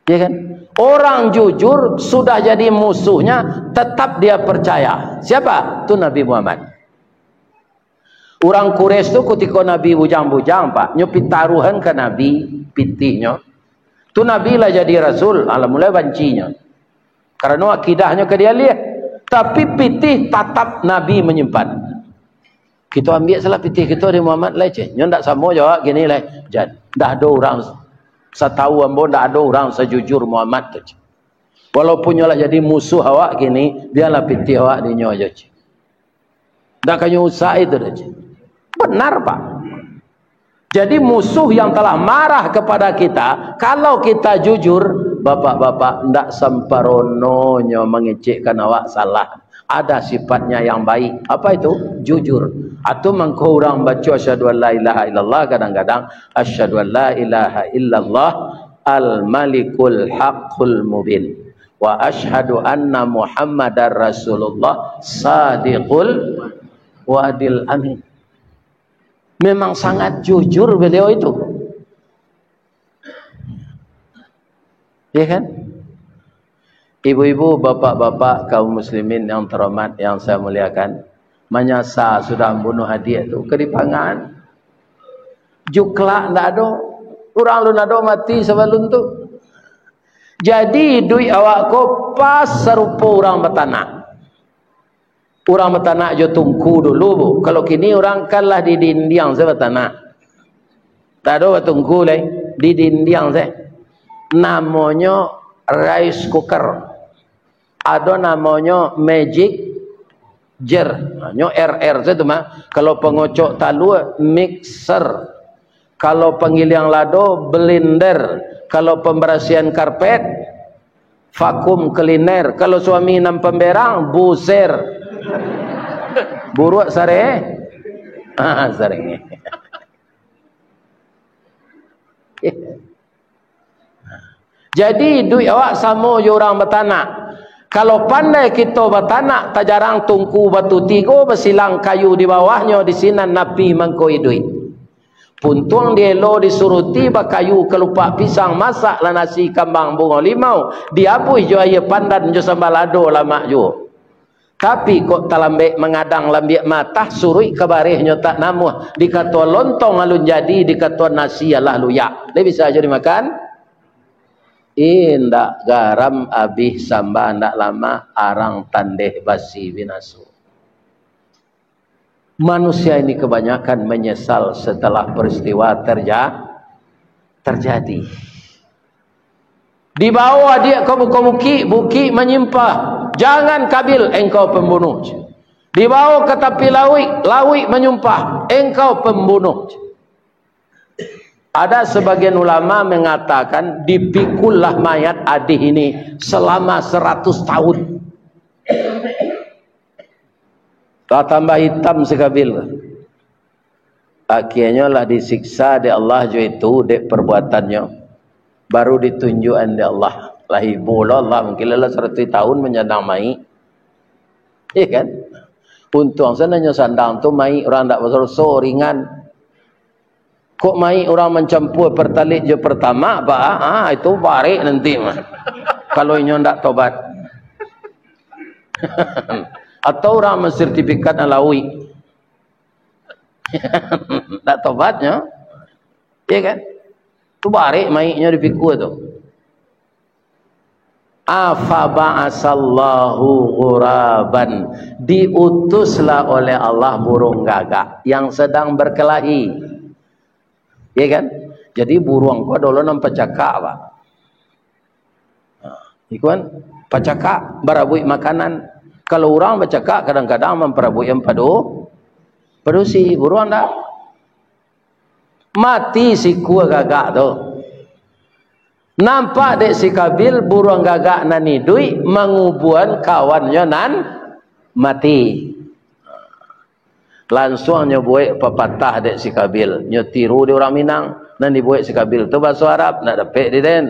Iya kan? Orang jujur sudah jadi musuhnya, tetap dia percaya. Siapa? Itu Nabi Muhammad. Orang Quraisy tu ketika Nabi bujang-bujang pak, nyupit taruhan ke Nabi pitihnya. Tu Nabi lah jadi Rasul, alhamdulillah bancinya. Karena akidahnya ke dia lihat. Tapi pitih tatap Nabi menyimpan. Kita ambil salah pitih kita di Muhammad lah je. Nyo ndak sama jawab gini lah. Jadi dah ada orang setahu ambo, dah ada orang sejujur Muhammad tu. Walaupun nyolah jadi musuh awak gini, dia lah piti awak di nyo aja. Dah kanyo usah itu aja. Benar Pak. Jadi musuh yang telah marah kepada kita, kalau kita jujur, bapak-bapak ndak semparononyo mengecekkan awak salah. Ada sifatnya yang baik. Apa itu? Jujur. Atau mengko orang baca asyhadu an la ilaha illallah, kadang-kadang asyhadu an la ilaha illallah al-malikul haqqul mubin wa asyhadu anna muhammadar rasulullah sadiqul wadil amin. Memang sangat jujur beliau itu. Ya kan? Ibu-ibu, bapak-bapak, kaum muslimin yang terhormat, yang saya muliakan, menyasa sudah membunuh hadiah itu kedipangan. Jukla ndak ada. Orang lu nado mati sebelum tu. Jadi duit awak ko pas serupa orang bertanah. Orang bertanah jo tungku dulu bu. Kalau kini orang kalah di dindiang saya bertanah. Tak ada tungku lagi di dindiang saya. Namanya rice cooker. Ada namanya magic jar. Nyo RR saya tu mah. Kalau pengocok talu mixer. Kalau penggiling lado blender. Kalau pembersihan karpet vakum cleaner. Kalau suami nam pemberang buser. Buruk sare. Sare. Jadi duit awak sama je orang bertanah. Kalau pandai kita bertanah, tak jarang tungku batu tiga bersilang kayu di bawahnya, di sini napi mengkoi duit. Puntung dia lo disuruh tiba kayu kelupak pisang masak lah nasi kambang bunga limau. Diabuh jo aye pandan jo sambalado lama jo. Tapi kok talambek mengadang lambek mata surui kebarihnya tak namuh. Dikata lontong alun jadi, dikata nasi alah luyak. Dia bisa aja dimakan? Indak garam abih samba ndak lama arang tandeh basi binasu. Manusia ini kebanyakan menyesal setelah peristiwa terjadi. Di bawah dia kau buki menyimpah. Jangan Kabil, engkau pembunuh. Di bawah ke tepi lawi menyumpah, engkau pembunuh. Ada sebagian ulama mengatakan dipikullah mayat Adih ini selama 100 tahun. Tak tambah hitam sekabil. Akhirnya lah disiksa di Allah jo itu dek perbuatannya. Baru ditunjukkan di Allah. Lah ibu Allah mungkin lah 100 tahun menyandang mai. Iya kan? Untung sananya sandang tu mai orang tak besar ringan. Kok mai orang mencampur pertalit je pertama apa? Itu barik nanti mah. Kalau inyo ndak tobat. Atau orang mensertifikat alawi. Tak tobatnya. Iya kan? Tu barik maiknya dipikul tu. Afa ba'asallahu ghuraban. Diutuslah oleh Allah burung gagak yang sedang berkelahi. Iya kan? Jadi burung kau dulu nampak cakak pak. Ikuan pacakak barabui makanan. Kalau orang bercakap kadang-kadang memperabui yang padu si buruan tak mati si kuah gagak tu. Nampak dek si Kabil buruan gagak nani dui mengubuan kawannya nan mati. Langsung nyo buat pepatah dek si Kabil. Nyo tiru di orang Minang. Nan dibuat si Kabil tu bahasa Arab nak dapat di den.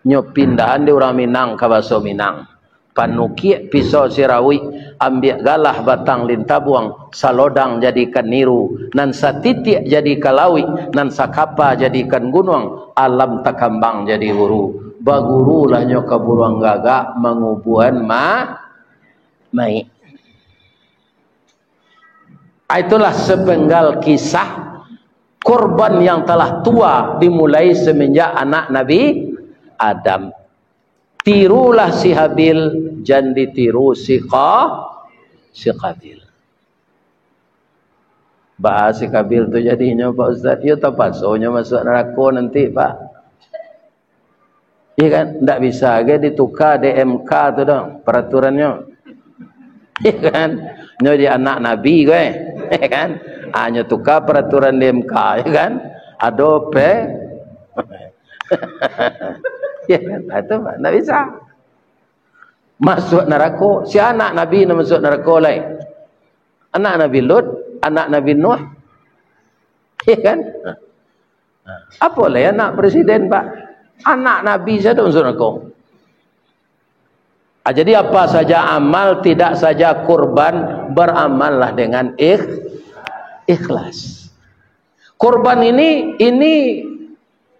Nyo pindahan di orang Minang ke bahasa Minang. Panukiak pisau sirawi ambil galah batang lintabuang salodang jadikan niru nan satitik jadi kalawi nan sakapa jadikan gunung alam takambang jadi huru baguru lah nyo kaburuang gagak mengubuan mai. Itulah sepenggal kisah korban yang telah tua dimulai semenjak anak Nabi Adam. Tirulah si Habil, jangan ditiru si Qabil. Bahasa kabil tu jadinya Pak Ustaz. Ya terpaksa masuk neraka nanti Pak. Iya kan? Tak bisa ke ditukar DMK tu dong peraturannya. Iya kan? Nyo di anak Nabi gue. Iya kan? Hanya tukar peraturan DMK, ya kan? Adope. Ya kan? Itu Pak, tak bisa. Masuk neraka. Si anak Nabi nak masuk neraka lain. Anak Nabi Lut, anak Nabi Nuh. Ya kan? Apa lah anak presiden Pak? Anak Nabi saja masuk neraka. Jadi apa saja amal, tidak saja kurban, beramallah dengan ikhlas. Kurban ini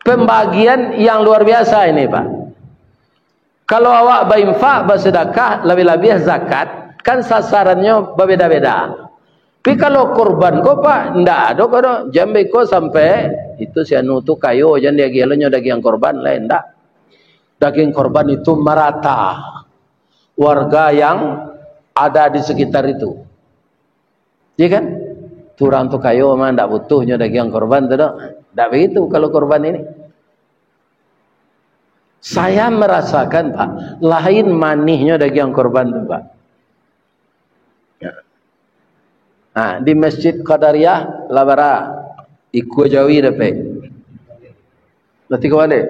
pembagian yang luar biasa ini Pak. Kalau awak berinfak, bersedekah, lebih-lebih zakat, kan sasarannya berbeda-beda. Tapi kalau kurban kau Pak, ndak ada kau jambi kau sampai itu si anu tu kayu jangan dia gialnya daging korban lain ndak. Daging korban itu merata warga yang ada di sekitar itu. Iya kan? Turang tu kayu mah ndak butuhnya daging korban tu dak. Ndak begitu kalau korban ini. Saya merasakan Pak, lain manihnya daging korban tu Pak. Nah, di Masjid Qadariyah Labara ikut Jawi dapat. Berarti ke balik?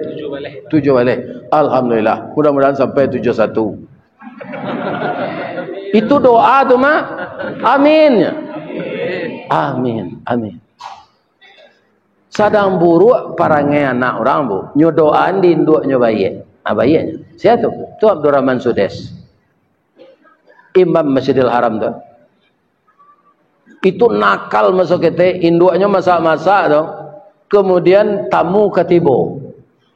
7 balik. Alhamdulillah. Mudah-mudahan sampai 71. Itu doa tu Mak. Amin. Amin. Amin. Sadang buruk parangai anak orang bu. Nyo doaan di induknya bayi. Bayi. Siapa tu? Tu Abdurrahman Sudes. Imam Masjidil Haram tu. Itu nakal masuk kita, induknya masak-masak tu. Kemudian tamu ketibo.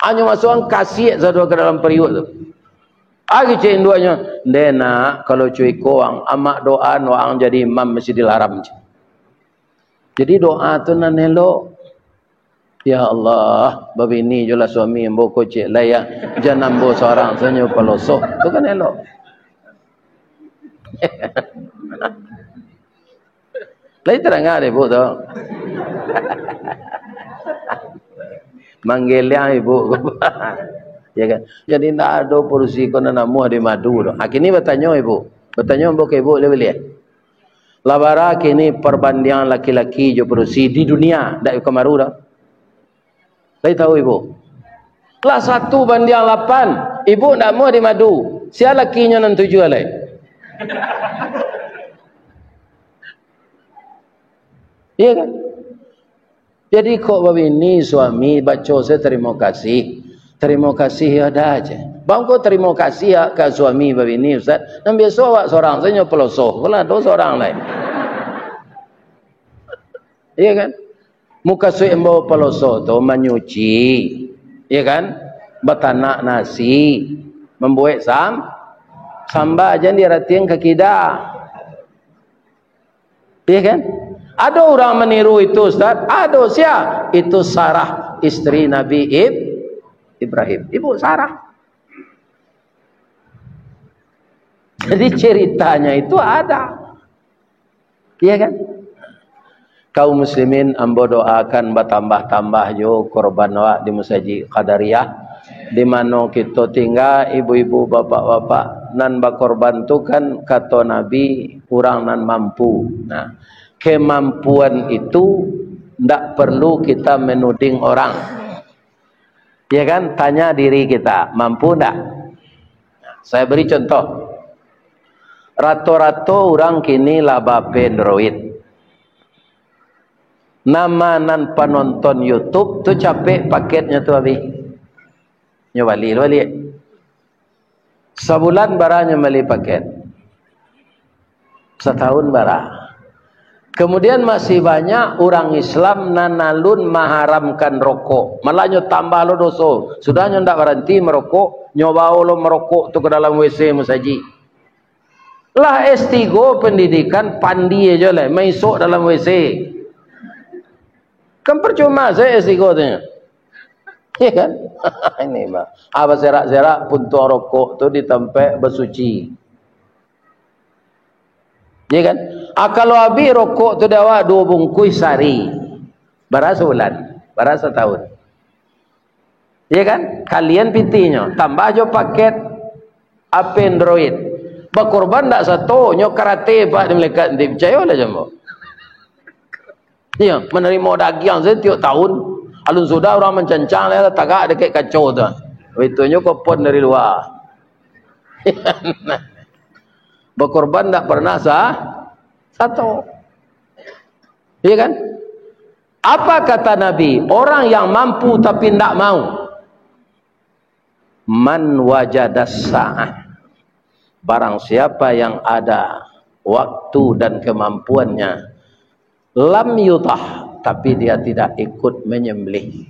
Hanya masuk kasih satu ke dalam periuk tu. Agi cik induknya, "Dena kalau cuy koang amak doa noang jadi imam Masjidil Haram." Jadi doa tu nan elok. Ya Allah, babi ni jelah suami ambo kocik layak jangan ambo seorang senyum pelosok. Tu kan elok. Lain terang ada ibu tu. Manggil yang ibu. Ya kan? Jadi tak ada porsi kau nak muah di madu tu. Kini bertanya ibu. Bertanya ibu ke ibu boleh lihat. Labara kini perbandingan laki-laki jo porsi di dunia. Tak kemaru dah. Lain tahu ibu. Kelas 1 banding 8. Ibu nak muah di madu. Siapa lakinya nan 7 lain? Iya kan? Jadi kok begini suami baca saya terima kasih. Terima kasih ada aja. Bang kok terima kasih ya ke suami begini Ustaz. Dan biasa awak seorang saya pelosoh. Kalau ada seorang lain. Iya kan? Muka suai embawa pelosoh tu menyuci. Iya kan? Betanak nasi. Membuat sambal jangan diratiin ke kidah. Iya kan? Ada orang meniru itu Ustaz? Ada siapa? Itu Sarah, istri Nabi Ibrahim. Ibu Sarah. Jadi ceritanya itu ada. Iya kan? Kaum muslimin ambo doakan bertambah-tambah jo korban awak di Masjid Qadariyah. Di mana kita tinggal ibu-ibu bapak-bapak nan berkorban tu kan kata Nabi kurang nan mampu. Nah, kemampuan itu tidak perlu kita menuding orang. Ya kan? Tanya diri kita, mampu tidak? Saya beri contoh. Rato-rato orang kini laba Android. Nama nan penonton YouTube tu capek paketnya tu habis. Nyobali. Sebulan baranya beli paket. Setahun barang. Kemudian masih banyak orang Islam nanalun mengharamkan rokok. Malahnya tambah lo dosa. Sudahnya tidak berhenti merokok, nyoba lo merokok tu ke dalam WC musaji. Lah S3 pendidikan pandi aja lah, masuk dalam WC. Kan percuma saya S3 tu. Ya kan? Ini mah. Apa serak-serak pun tuang rokok tu ditempat bersuci. Ya kan? Kalau habis rokok tu dawa 2 bungkus sehari. Berapa bulan? Berapa tahun? Ya kan? Kalian pitinya tambah jo paket apa Android. Berkorban tak satu nyo karate pak di melekat di percaya lah jembo. Ya, menerima daging setiap tahun. Alun sudah orang mencancang lah tagak dekat kacau tu. Itunya kopon dari luar. Berkorban tak pernah satu. Ya kan? Apa kata Nabi? Orang yang mampu tapi tidak mau. Man wajadas sa'ah. Barang siapa yang ada waktu dan kemampuannya, lam yutah, tapi dia tidak ikut menyembelih.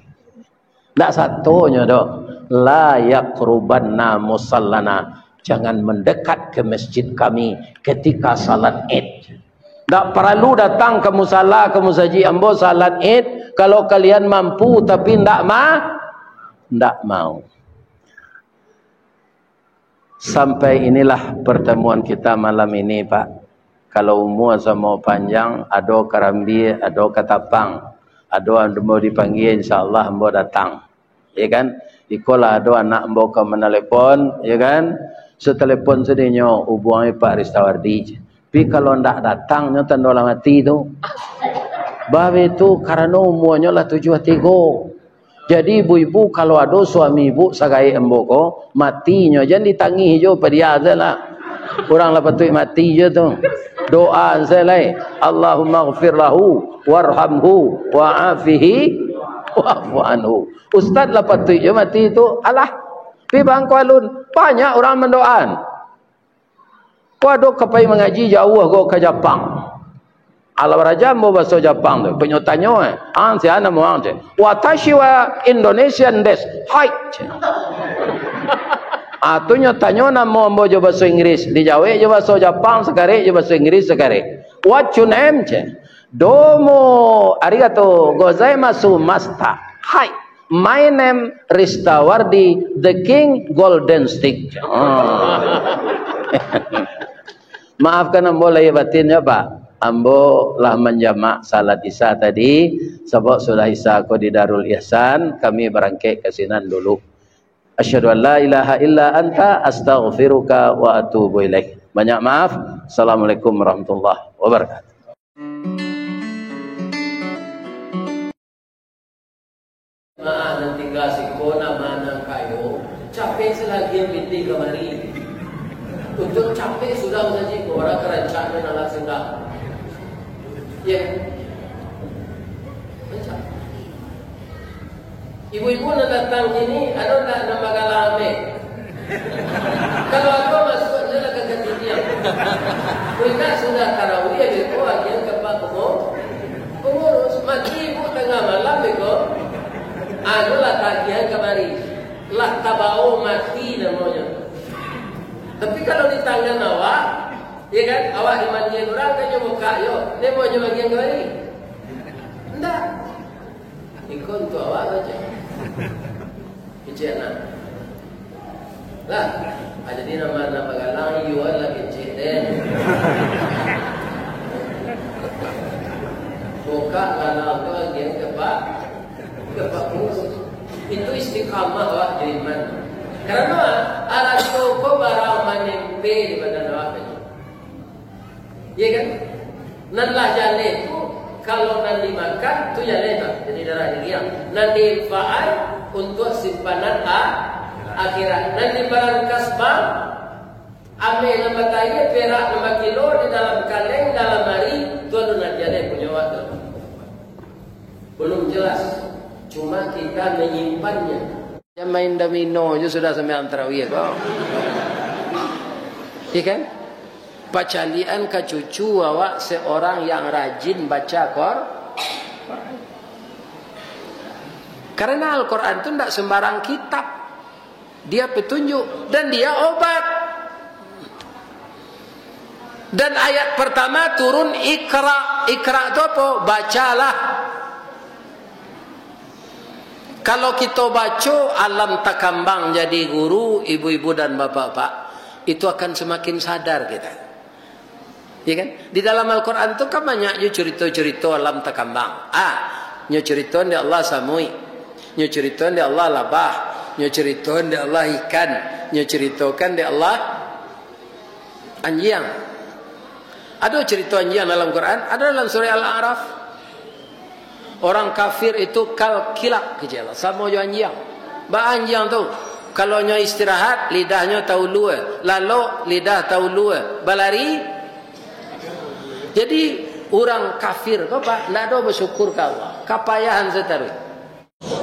Tak satunya dok. La yaqrubanna musallana. Jangan mendekat ke masjid kami ketika salat Id. Tak perlu datang ke musalla, ke masjid ambo salat Id. Kalau kalian mampu tapi tidak mau. Sampai inilah pertemuan kita malam ini Pak. Kalau umur sama panjang, ada karambi, ada katapang, ada yang mau dipanggil, insyaAllah ambo datang. Ya kan? Ikolah ada anak ambo ke menelepon, ya kan? Setelepon sedihnya hubungi Pak Ristawardi. Tapi kalau tidak datangnya tandolah mati tu. Babe tu karena umurnya lah 73. Jadi ibu-ibu kalau ada suami ibu sagai emboko matinya jangan ditangi je pada dia salah. Orang lah patut mati je tu. Doa selai Allahumma ghfir lahu warhamhu wa'afihi wa'fu anhu. Ustaz lah patut je mati tu. Alah. Pi bang Kualun banyak orang mendoan. Kau ada kepai mengaji jauh kau ke Jepang. Ala baraja mo bahasa Jepang tu. Penyotanyo si ana mo ante. Watashi wa Indonesian desu. Hai. Atunya tanyo namo mo jo bahasa Inggris. Di Jawa jo bahasa Jepang sekare jo bahasa Inggris sekare. What your name che? Domo arigato gozaimasu master. Hai. My name Ristawardi the King Golden Stick. Maafkan ambo lahir batin ya Pak. Ambo lah menjamak salat isya tadi sebab sudah isya aku di Darul Ihsan, kami berangkat ke sinan dulu. Asyhadu an la ilaha illa anta astaghfiruka wa atubu ilaik. Banyak maaf. Assalamualaikum warahmatullahi wabarakatuh. Nanti kasih kona mana kayo capek selagi yang binti kemari untuk capek sudah saja orang kerancangan alat sendak. Ya, ibu-ibu nak datang sini, ada tak nama galame? Kalau aku masuk adalah kegetian. Mereka sudah tarawih, mereka akan kepak pengurus mati ibu tengah malam mereka. Anulah tagihan kemari, lah tabau mati namanya. Tapi kalau di tangan awak. Ya kan? Awak dimandiin orang kan nyoba kayo. Dia mau nyoba bagian kembali. Enggak. Ikut untuk awak saja. Kecil nak. Lah. Jadi nama galang you lah kecil deh. Buka galang tu bagian kepak khusus. Itu istiqamah awak jadi mana? Karena alat toko barang menempe di badan awak. Ya kan? Nanlah jale itu kalau nanti makan tu jale tak jadi darah dia. Nanti faal untuk simpanan akhirat. Nanti barang kasbah ambil nama tayi perak nama kilo di dalam kaleng dalam hari tu ada nanti jale punya waktu. Belum jelas. Cuma kita menyimpannya. Yang main domino je sudah sembahyang tarawih kau. Ya kan? Pacalian ke cucu awak seorang yang rajin baca Quran. Karena Al-Quran itu tidak sembarang kitab. Dia petunjuk dan dia obat. Dan ayat pertama turun Iqra. Iqra itu apa? Bacalah. Kalau kita baca alam takambang jadi guru, ibu-ibu dan bapak-bapak, itu akan semakin sadar kita. Ya kan? Di dalam Al-Quran itu kan banyak cerita-cerita alam takambang. Nyo cerita di Allah samui, nyo cerita di Allah labah, nyo cerita di Allah ikan, nyo ceritakan di Allah anjing. Ada cerita anjing dalam Quran, ada dalam surah Al-A'raf. Orang kafir itu kal kilak kecil, sama jo anjing. Ba anjing tu kalau nyo istirahat lidahnya tahu luar, lalu lidah tahu luar, balari. Jadi orang kafir kau pak, tidak ada bersyukur ke Allah. Kapayahan setarui.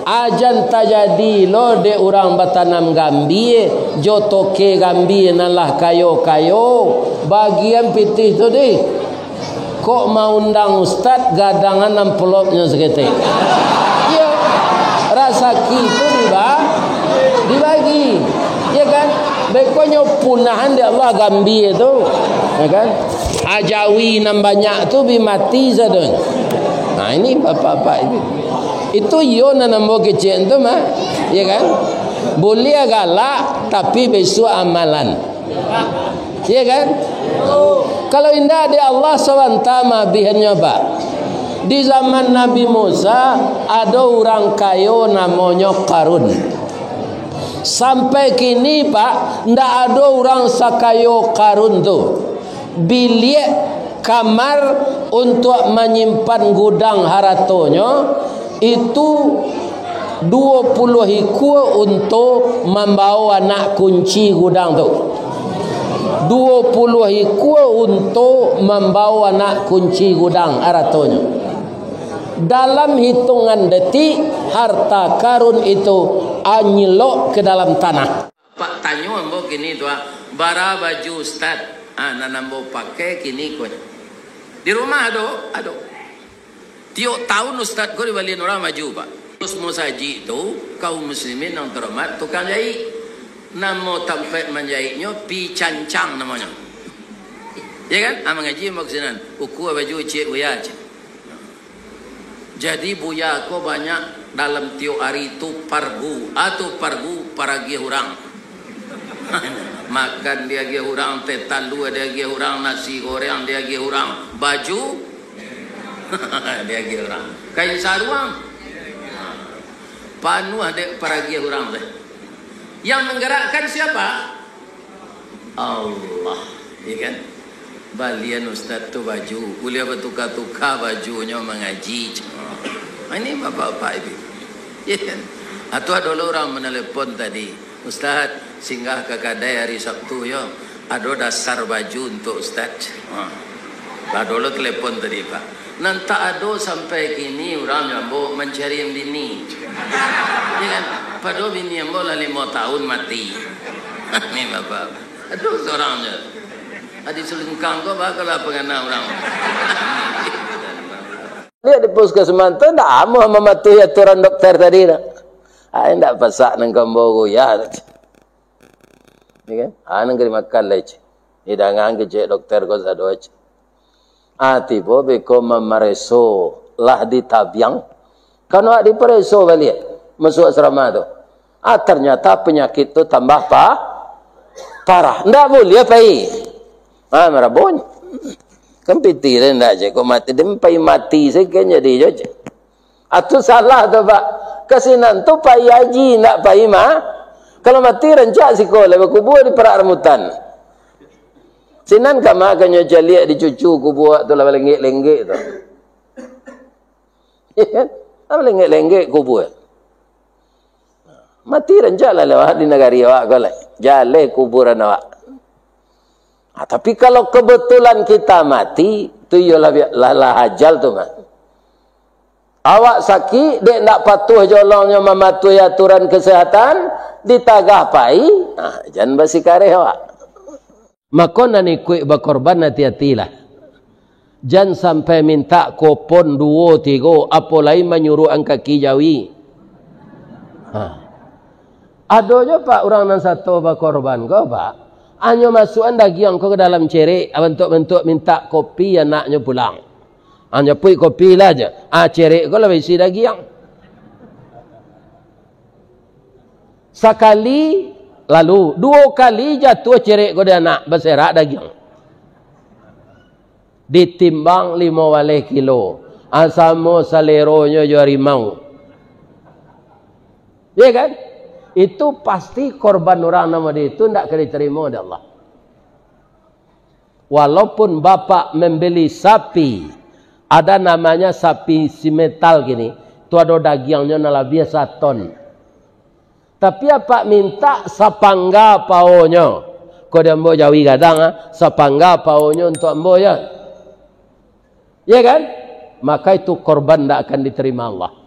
Ajan tajadi lo de orang batanam gambie, jotoke gambie nalah kayo bagian pitih tu deh. Kok mau undang ustad gadangan amplopnya seketik. Ya, rasa itu dibagi, ya kan? Bekonya punahan di Allah gambie itu, ya kan? Ajawi nam banyak tu bi mati zadon. Nah ini bapak-bapak ini. Itu yo nanambo kecil tu mah, ya kan? Boleh galak tapi besok amalan. Ya kan? Kalau indah di Allah SWT bihannya pak. Di zaman Nabi Musa ada orang kayo namanya Qarun. Sampai kini pak, ndak ada orang sakayo Qarun tu. Bilik kamar untuk menyimpan gudang haratonya itu 20 hiku untuk membawa anak kunci gudang tu. 20 hiku untuk membawa anak kunci gudang haratonya. Dalam hitungan detik harta karun itu anyelok ke dalam tanah. Pak tanya ambo gini tu, bara baju ustad. Nanambo pakai kini ko. Di rumah ada. Tiap tahun ustad ko dibaliin orang maju pak. Terus musaji itu kaum muslimin yang terhormat tukang jahit. Nama tempat menjahitnya pi cancang namanya. Ya kan? Mengaji maksinan. Uku baju cik buya cik. Jadi buya ko banyak dalam tiap hari itu pargu atau pargu paragi orang. Makan dia ge orang, teh talu dia ge orang, nasi goreng dia ge orang, baju dia ge orang, kain sarung panuh ada para ge orang teh. Yang menggerakkan siapa? Allah, ya kan? Balian ustaz tu baju, kuliah bertukar-tukar bajunya mengaji. Ini bapak-bapak itu, ya kan? Atau ada orang menelepon tadi, ustaz singgah ke kedai hari Sabtu ya, ada dasar baju untuk ustaz. Ada lo telepon tadi pak. Nanti ada sampai kini orang jambo mencari yang bini. Ya kan? Padahal bini jambo lah 5 tahun mati. Ini bapak. Aduh seorangnya. Adik selengkang kau bakal apa kena orang. Lihat di puskesmas tu tak amu mematuhi aturan dokter tadi dah. Tidak pasak nang kambogo ya. Ya kan? Nang kiri makan lagi. Hidangan kecik dokter kau sadoi. Tiba beko memareso lah di tabiang. Kalau di pereso balik masuk asrama tu. Ternyata penyakit tu tambah parah. Tidak boleh pai. Marabon. Kempiti dah ndak je. Kau mati dia mati sekenya dia je. Atu salah tu pak. Kesinan tu pai haji ndak pai kalau mati rencak sekolah berkubur di perak rambutan. Sinan kama kanyo jaliak di cucu kubur tu lah lenggek-lenggek tu. Ya kan? Lenggek-lenggek kubur. Mati rencak lah lewat di negari awak kau lah. Jale kuburan awak. Tapi kalau kebetulan kita mati, tu ialah hajal tu mah. Awak sakit, dek nak patuh jolongnya mematuhi aturan kesehatan, ditagah pai, jangan basi kareh awak. Maka nani kuih berkorban hati-hatilah. Jangan sampai minta kopon 2, 3, apa lain menyuruh kaki jawi. Ada je pak orang yang satu berkorban kau pak. Hanya masukkan daging kau ke dalam cerik, bentuk-bentuk minta kopi anaknya pulang. Hanya pui kopi lah je. Cerik kau lah isi daging. Sekali, lalu 2 kali jatuh cerik kau dia anak berserak daging. ditimbang 5 kilo. Asamo saleronyo jo harimau. Ya kan? Itu pasti korban orang nama dia itu tidak akan diterima oleh Allah. Walaupun bapak membeli sapi, ada namanya sapi simetal gini, itu ada dagingnya nala biasa ton. Tapi apa minta sapangga paonyo, kau dia mau jawi kadang sapangga paonyo untuk ambo ya, ya kan? Maka itu korban tidak akan diterima Allah.